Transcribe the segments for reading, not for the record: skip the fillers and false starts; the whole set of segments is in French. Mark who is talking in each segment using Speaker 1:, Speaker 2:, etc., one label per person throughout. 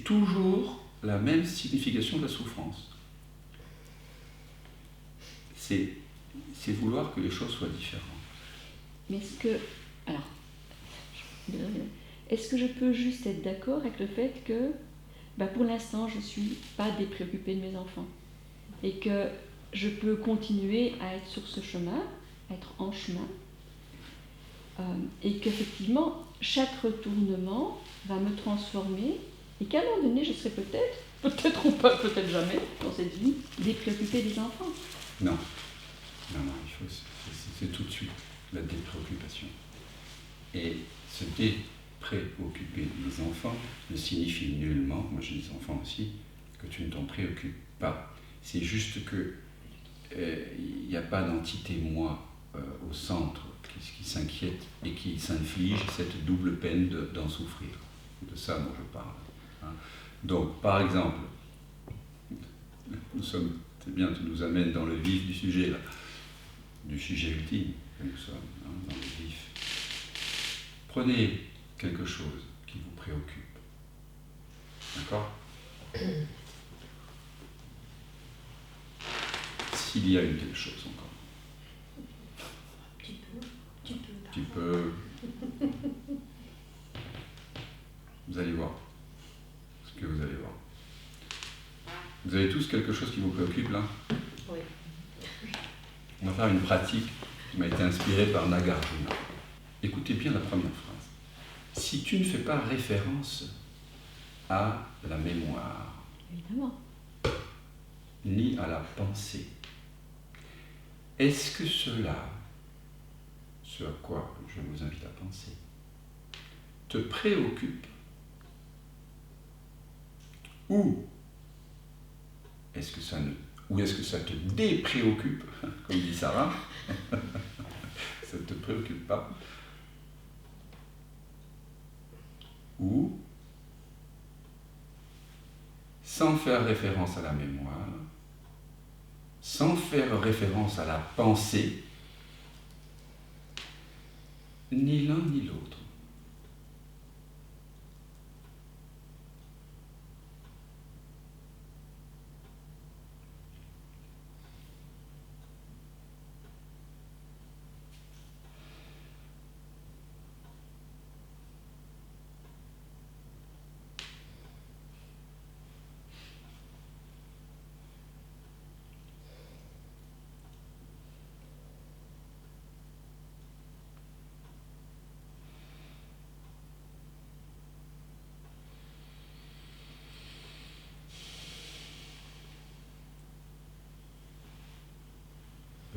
Speaker 1: toujours la même signification de la souffrance. C'est vouloir que les choses soient différentes.
Speaker 2: Mais est-ce que je peux juste être d'accord avec le fait que pour l'instant je ne suis pas dépréoccupée de mes enfants et que je peux continuer à être sur ce chemin, à être en chemin, et qu'effectivement chaque retournement va me transformer et qu'à un moment donné je serai peut-être ou pas, peut-être jamais dans cette vie, dépréoccupée des enfants.
Speaker 1: Non, c'est tout de suite la dépréoccupation. Et se dépréoccuper des enfants ne signifie nullement, moi j'ai des enfants aussi, que tu ne t'en préoccupes pas. C'est juste que il n'y a pas d'entité moi au centre qui s'inquiète et qui s'inflige cette double peine d'en souffrir. De ça dont je parle. Hein. Donc, par exemple, c'est bien, tu nous amènes dans le vif du sujet, là, du sujet ultime que nous sommes, hein, dans le vif. Prenez quelque chose qui vous préoccupe. D'accord ? S'il y a une telle chose encore. Tu peux. Vous allez voir ce que vous allez voir. Vous avez tous quelque chose qui vous préoccupe là ?
Speaker 3: Oui.
Speaker 1: On va faire une pratique qui m'a été inspirée par Nagarjuna. Écoutez bien la première phrase. Si tu ne fais pas référence à la mémoire,
Speaker 2: Évidemment.
Speaker 1: ni à la pensée, est-ce que cela, ce à quoi je vous invite à penser, te préoccupe ou est-ce que ça te dépréoccupe, comme dit Sarah, ça ne te préoccupe pas, ou sans faire référence à la mémoire, sans faire référence à la pensée, ni l'un ni l'autre.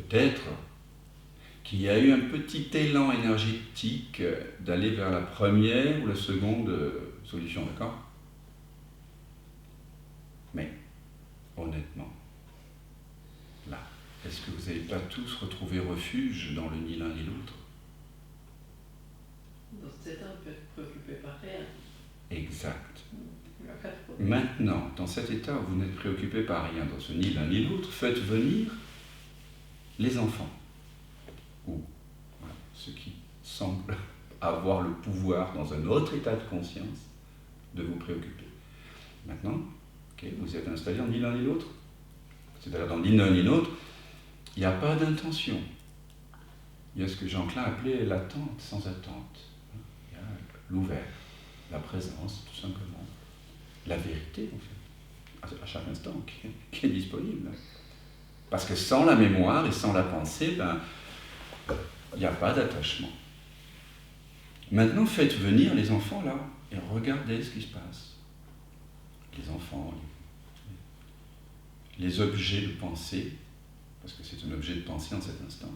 Speaker 1: Peut-être qu'il y a eu un petit élan énergétique d'aller vers la première ou la seconde solution, d'accord ? Mais, honnêtement, là, est-ce que vous n'avez pas tous retrouvé refuge dans le ni l'un ni l'autre ?
Speaker 3: Dans cet état, on peut être préoccupé par rien.
Speaker 1: Exact.
Speaker 3: Il n'y a pas de problème.
Speaker 1: Maintenant, dans cet état où vous n'êtes préoccupé par rien, dans ce ni l'un ni l'autre, faites venir les enfants, ou voilà, ceux qui semblent avoir le pouvoir dans un autre état de conscience de vous préoccuper. Maintenant, okay, vous êtes installés en ni l'un ni l'autre, c'est-à-dire dans ni l'un ni l'autre, il n'y a pas d'intention. Il y a ce que Jean-Clain appelait l'attente sans attente. Il y a l'ouvert, la présence, tout simplement. La vérité, en fait, à chaque instant, qui est disponible. Parce que sans la mémoire et sans la pensée, il n'y a pas d'attachement. Maintenant, faites venir les enfants là, et regardez ce qui se passe. Les enfants, les objets de pensée, parce que c'est un objet de pensée en cet instant,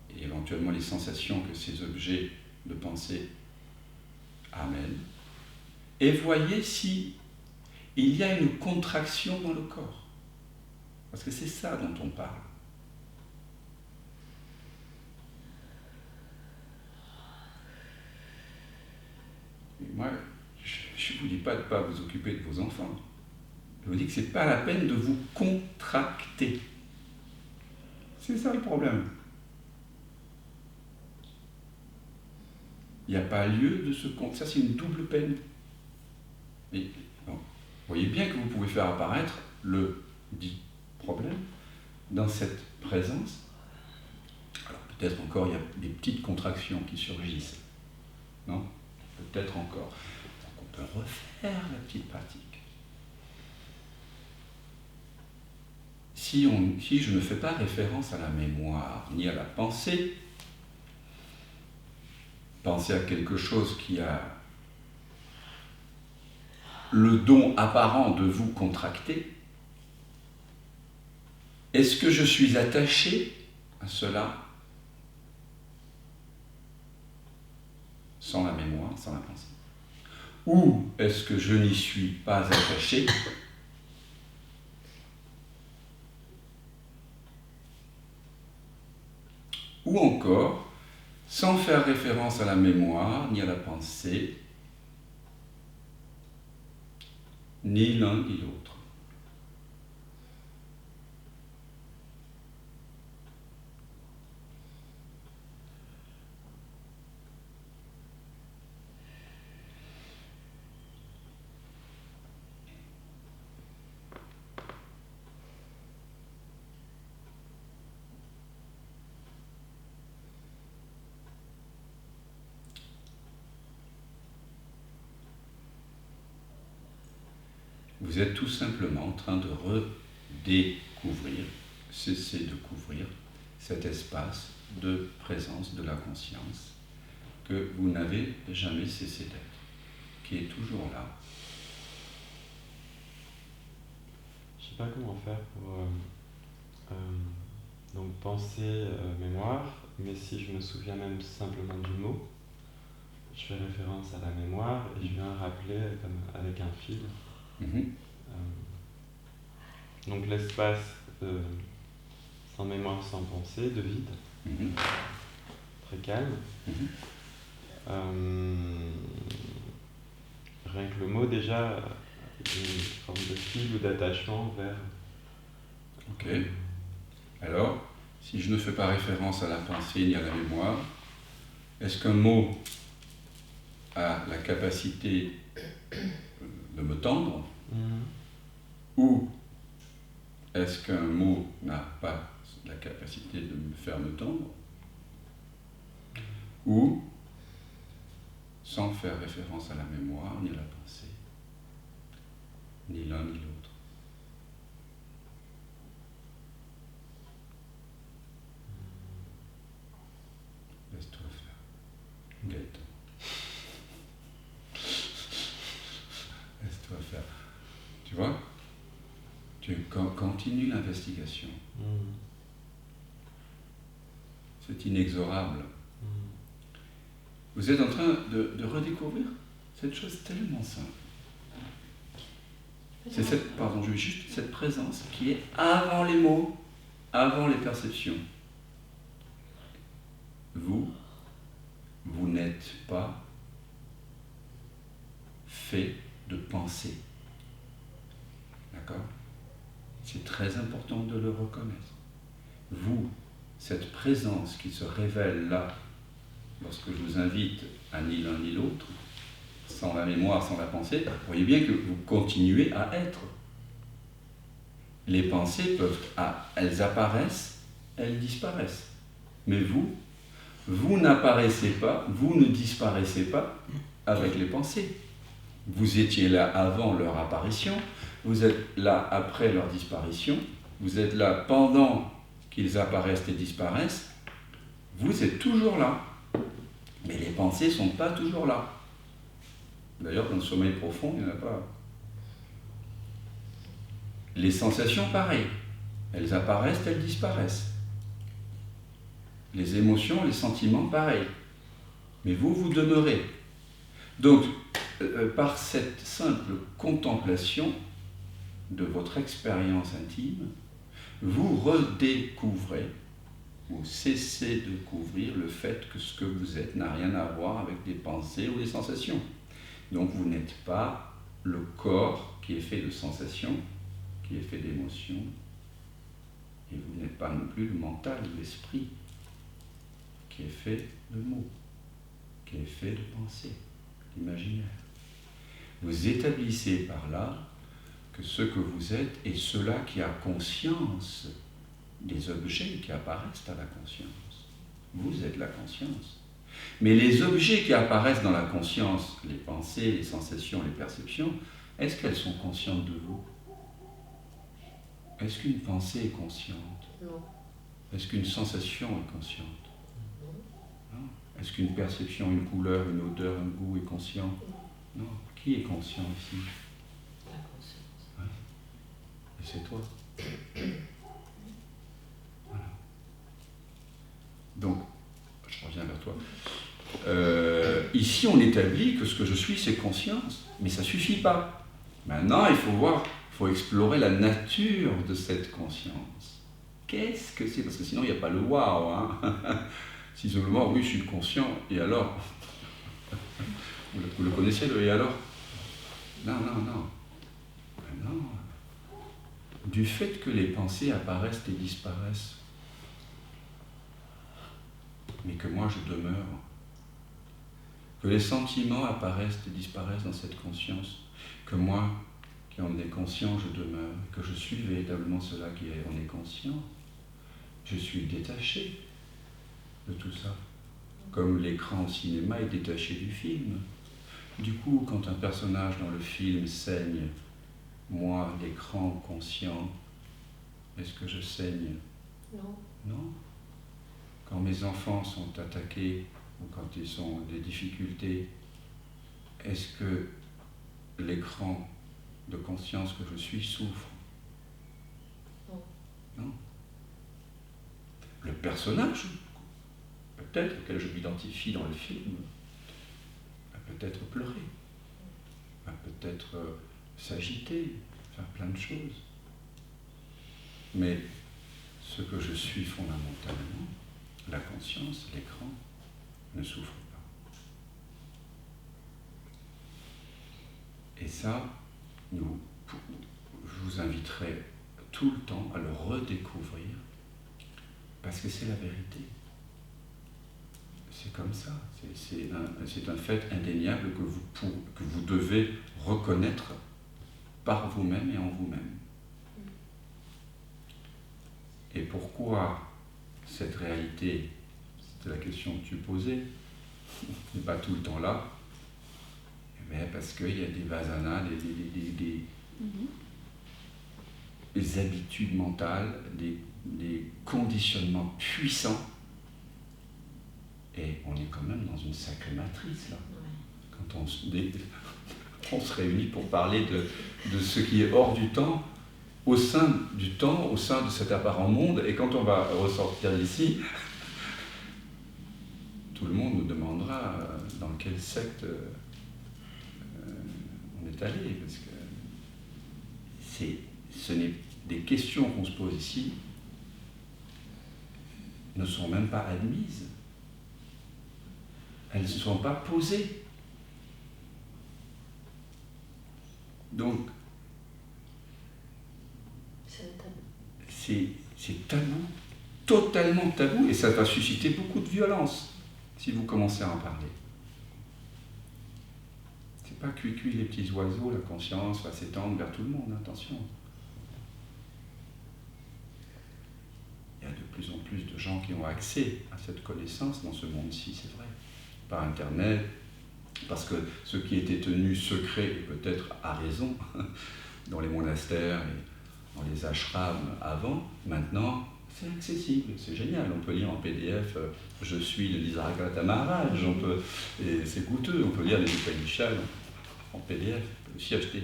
Speaker 1: et éventuellement les sensations que ces objets de pensée amènent, et voyez si il y a une contraction dans le corps. Parce que c'est ça dont on parle. Et moi, je ne vous dis pas de ne pas vous occuper de vos enfants. Je vous dis que ce n'est pas la peine de vous contracter. C'est ça le problème. Il n'y a pas lieu de se contracter. Ça, c'est une double peine. Et, bon, vous voyez bien que vous pouvez faire apparaître le dit problème dans cette présence. Alors peut-être encore il y a des petites contractions qui surgissent. Non? Peut-être encore. Donc on peut refaire la petite pratique. Si je ne fais pas référence à la mémoire ni à la pensée, penser à quelque chose qui a le don apparent de vous contracter, est-ce que je suis attaché à cela sans la mémoire, sans la pensée? Ou est-ce que je n'y suis pas attaché ou encore, sans faire référence à la mémoire, ni à la pensée, ni l'un ni l'autre. Vous êtes tout simplement en train de redécouvrir, cesser de couvrir cet espace de présence de la conscience que vous n'avez jamais cessé d'être, qui est toujours là.
Speaker 4: Je ne sais pas comment faire pour donc penser mémoire, mais si je me souviens même simplement du mot, je fais référence à la mémoire et je viens rappeler comme avec un fil. Donc l'espace sans mémoire, sans pensée, de vide, très calme. Rien que le mot déjà, une forme de fil ou d'attachement vers...
Speaker 1: Ok. Alors, si je ne fais pas référence à la pensée ni à la mémoire, est-ce qu'un mot a la capacité de me tendre? Ou est-ce qu'un mot n'a pas la capacité de me faire me tendre? Ou, sans faire référence à la mémoire, ni à la pensée, ni l'un ni l'autre. Laisse-toi faire. Gaëtan. Laisse-toi faire. Tu vois? Tu continues l'investigation. C'est inexorable. Vous êtes en train de redécouvrir cette chose tellement simple. C'est cette présence qui est avant les mots, avant les perceptions. Vous n'êtes pas fait de pensée. D'accord? C'est très important de le reconnaître. Vous, cette présence qui se révèle là, lorsque je vous invite à ni l'un ni l'autre, sans la mémoire, sans la pensée, vous voyez bien que vous continuez à être. Les pensées elles apparaissent, elles disparaissent. Mais vous n'apparaissez pas, vous ne disparaissez pas avec les pensées. Vous étiez là avant leur apparition, vous êtes là après leur disparition, vous êtes là pendant qu'ils apparaissent et disparaissent, vous êtes toujours là. Mais les pensées ne sont pas toujours là. D'ailleurs, dans le sommeil profond, il n'y en a pas. Les sensations, pareil. Elles apparaissent, elles disparaissent. Les émotions, les sentiments, pareil. Mais vous demeurez. Donc, par cette simple contemplation de votre expérience intime, vous redécouvrez, vous cessez de couvrir le fait que ce que vous êtes n'a rien à voir avec des pensées ou des sensations. Donc vous n'êtes pas le corps qui est fait de sensations, qui est fait d'émotions, et vous n'êtes pas non plus le mental ou l'esprit qui est fait de mots, qui est fait de pensées, d'imaginaire. Vous établissez par là que ce que vous êtes est cela qui a conscience des objets qui apparaissent à la conscience. Vous êtes la conscience. Mais les objets qui apparaissent dans la conscience, les pensées, les sensations, les perceptions, est-ce qu'elles sont conscientes de vous? Est-ce qu'une pensée est consciente?
Speaker 3: Non.
Speaker 1: Est-ce qu'une sensation est consciente?
Speaker 3: Non.
Speaker 1: Non. Est-ce qu'une perception, une couleur, une odeur, un goût est conscient? Non. Qui est conscient ici?
Speaker 3: La conscience.
Speaker 1: Ouais. Et c'est toi. Voilà. Donc, je reviens vers toi. Ici, on établit que ce que je suis, c'est conscience. Mais ça ne suffit pas. Maintenant, il faut voir, il faut explorer la nature de cette conscience. Qu'est-ce que c'est? Parce que sinon, il n'y a pas le waouh. Hein. Si seulement, oui, je suis conscient, et alors? Vous le connaissez, le et alors? Non, non, non. Non. Du fait que les pensées apparaissent et disparaissent, mais que moi je demeure, que les sentiments apparaissent et disparaissent dans cette conscience, que moi, qui en est conscient, je demeure, que je suis véritablement cela qui en est conscient, je suis détaché de tout ça, comme l'écran au cinéma est détaché du film. Du coup, quand un personnage dans le film saigne, moi, l'écran conscient, est-ce que je saigne?
Speaker 3: Non.
Speaker 1: Non. Quand mes enfants sont attaqués ou quand ils ont des difficultés, est-ce que l'écran de conscience que je suis souffre?
Speaker 3: Non.
Speaker 1: Non. Le personnage, peut-être, auquel je m'identifie dans le film, va peut-être pleurer, va peut-être s'agiter, faire plein de choses. Mais ce que je suis fondamentalement, la conscience, l'écran, ne souffre pas. Et ça, je vous inviterai tout le temps à le redécouvrir, parce que c'est la vérité. C'est comme ça. C'est un fait indéniable que vous devez reconnaître par vous-même et en vous-même. Et pourquoi cette réalité, c'était la question que tu posais, n'est pas tout le temps là? Eh bien, parce qu'il y a des vasanas, des habitudes mentales, des conditionnements puissants. Et on est quand même dans une sacrée matrice, là. Quand on se réunit pour parler de ce qui est hors du temps, au sein du temps, au sein de cet apparent monde, et quand on va ressortir d'ici, tout le monde nous demandera dans quelle secte on est allé, parce que ce n'est des questions qu'on se pose ici ne sont même pas admises. Elles ne sont pas posées. Donc, c'est tabou, totalement tabou, et ça va susciter beaucoup de violence si vous commencez à en parler. C'est pas cuit les petits oiseaux, la conscience va s'étendre vers tout le monde, attention. Il y a de plus en plus de gens qui ont accès à cette connaissance dans ce monde-ci, c'est vrai, par Internet, parce que ce qui était tenu secret, et peut-être à raison, dans les monastères et dans les ashrams avant, maintenant, c'est accessible, c'est génial. On peut lire en PDF « Je suis le Nisargadatta Maharaj », et c'est goûteux, on peut lire les Upanishads en PDF, on peut aussi acheter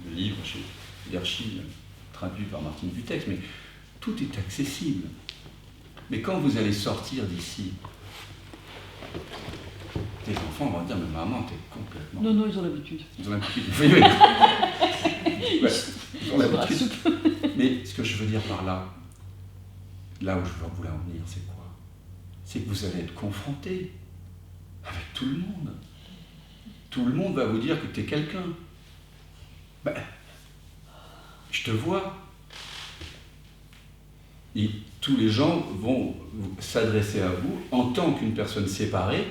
Speaker 1: le livre chez Gershi, traduit par Martine Butex, mais tout est accessible. Mais quand vous allez sortir d'ici, tes enfants vont dire « Mais maman, t'es complètement... »
Speaker 2: Non, ils ont l'habitude.
Speaker 1: Ils ont l'habitude. Oui, oui. Ouais, ils ont l'habitude. Mais ce que je veux dire par là, là où je voulais en venir, c'est quoi? C'est que vous allez être confronté avec tout le monde. Tout le monde va vous dire que tu es quelqu'un. Ben, je te vois. Et tous les gens vont s'adresser à vous en tant qu'une personne séparée,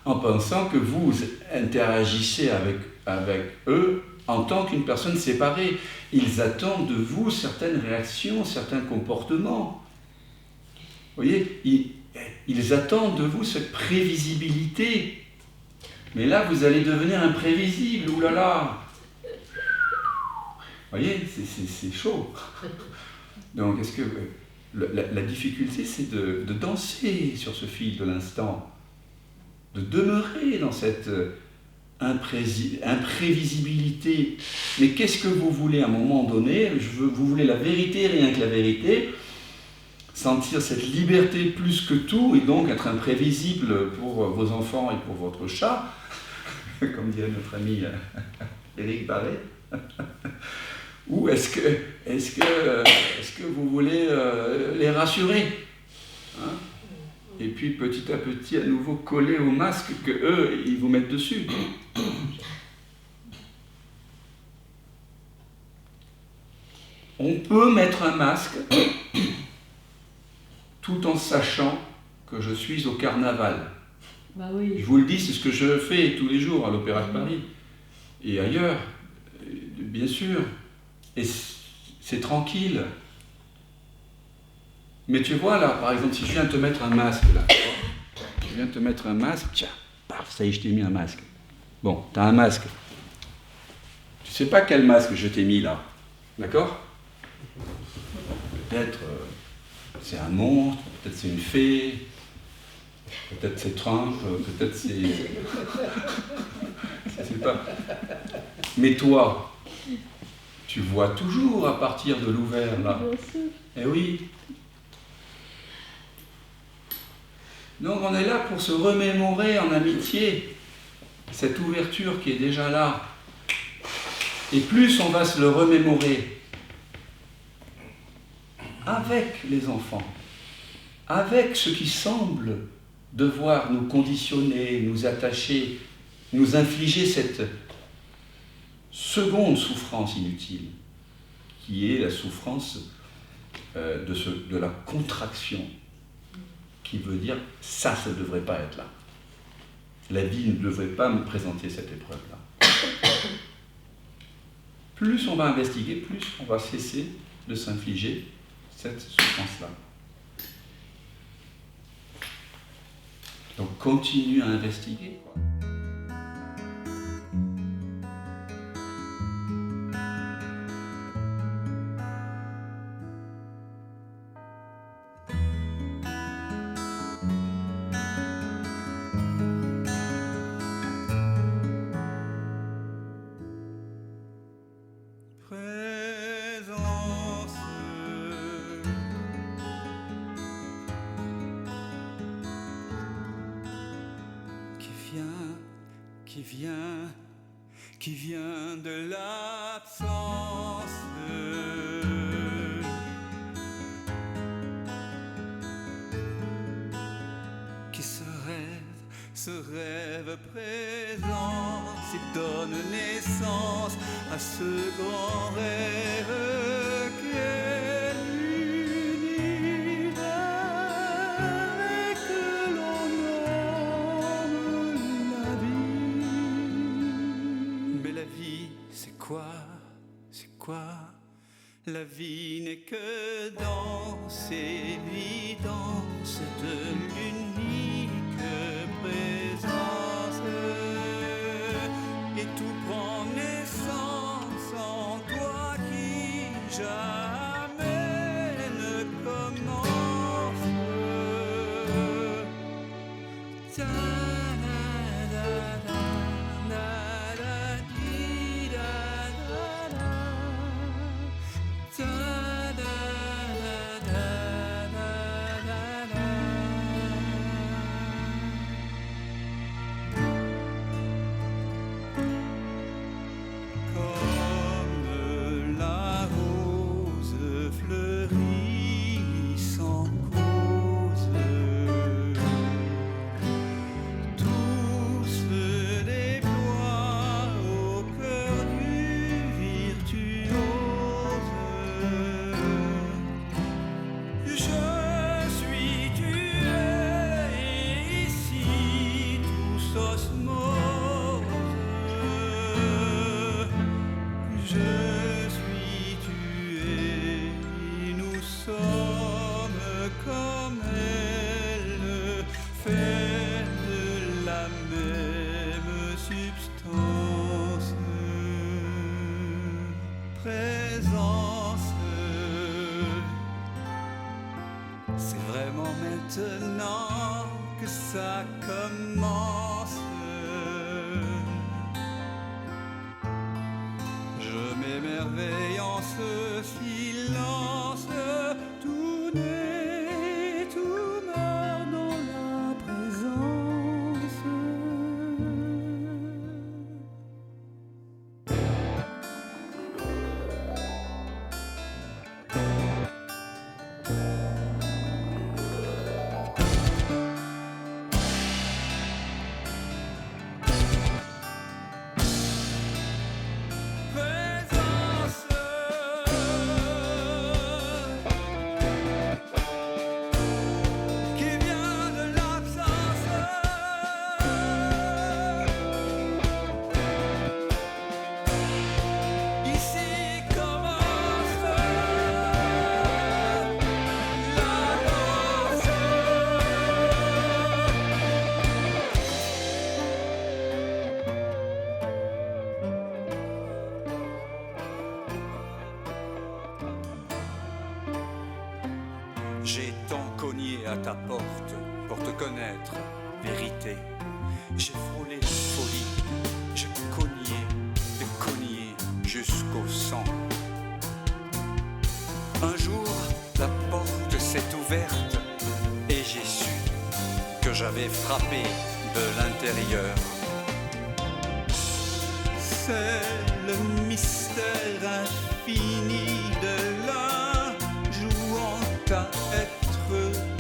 Speaker 1: en pensant que vous interagissez avec eux en tant qu'une personne séparée. Ils attendent de vous certaines réactions, certains comportements. Vous voyez, ils attendent de vous cette prévisibilité. Mais là, vous allez devenir imprévisible, oulala. Vous voyez, c'est chaud. Donc, est-ce que la difficulté, c'est de danser sur ce fil de l'instant, de demeurer dans cette imprévisibilité. Mais qu'est-ce que vous voulez à un moment donné? Vous voulez la vérité, rien que la vérité, sentir cette liberté plus que tout, et donc être imprévisible pour vos enfants et pour votre chat, comme dirait notre ami Éric Barret. Ou est-ce que vous voulez les rassurer, hein? Et puis petit à petit à nouveau coller au masque que eux ils vous mettent dessus. On peut mettre un masque tout en sachant que je suis au carnaval.
Speaker 2: Bah oui.
Speaker 1: Je vous le dis, c'est ce que je fais tous les jours à l'Opéra de Paris et ailleurs, bien sûr. Et c'est tranquille. Mais tu vois là, par exemple, si je viens te mettre un masque là, je viens te mettre un masque, tiens, paf, ça y est, je t'ai mis un masque. Bon, t'as un masque. Tu sais pas quel masque je t'ai mis là, d'accord? Peut-être c'est un monstre, peut-être c'est une fée, peut-être c'est Trump, peut-être c'est... je sais pas. Mais toi, tu vois toujours à partir de l'ouvert là. Eh oui. Donc on est là pour se remémorer en amitié cette ouverture qui est déjà là. Et plus on va se le remémorer avec les enfants, avec ce qui semble devoir nous conditionner, nous attacher, nous infliger cette seconde souffrance inutile, qui est la souffrance de la contraction, qui veut dire ça ne devrait pas être là. La vie ne devrait pas me présenter cette épreuve-là. Plus on va investiguer, plus on va cesser de s'infliger cette souffrance-là. Donc continue à investiguer, quoi. Qui vient de l'absence, qui se rêve présent, qui donne naissance à ce grand rêve qu'est l'univers et que l'on nomme la vie. Mais la vie, c'est quoi? C'est quoi? La vie n'est que danse, évidence de l'unique présence. Et tout prend naissance en toi qui jamais ne commence.
Speaker 5: comme elle fait de la même substance. Présence, c'est vraiment maintenant que ça commence. Je m'émerveille en ce silence, tout naît, tout meurt dans la présence. Présence, qui vient de l'absence. Ici commence la danse. J'ai tant cogné à ta porte pour te connaître, vérité. J'ai frôlé la folie, j'ai cogné jusqu'au sang. Un jour, la porte s'est ouverte et j'ai su que j'avais frappé de l'intérieur. C'est le mystère infini de la jouant à être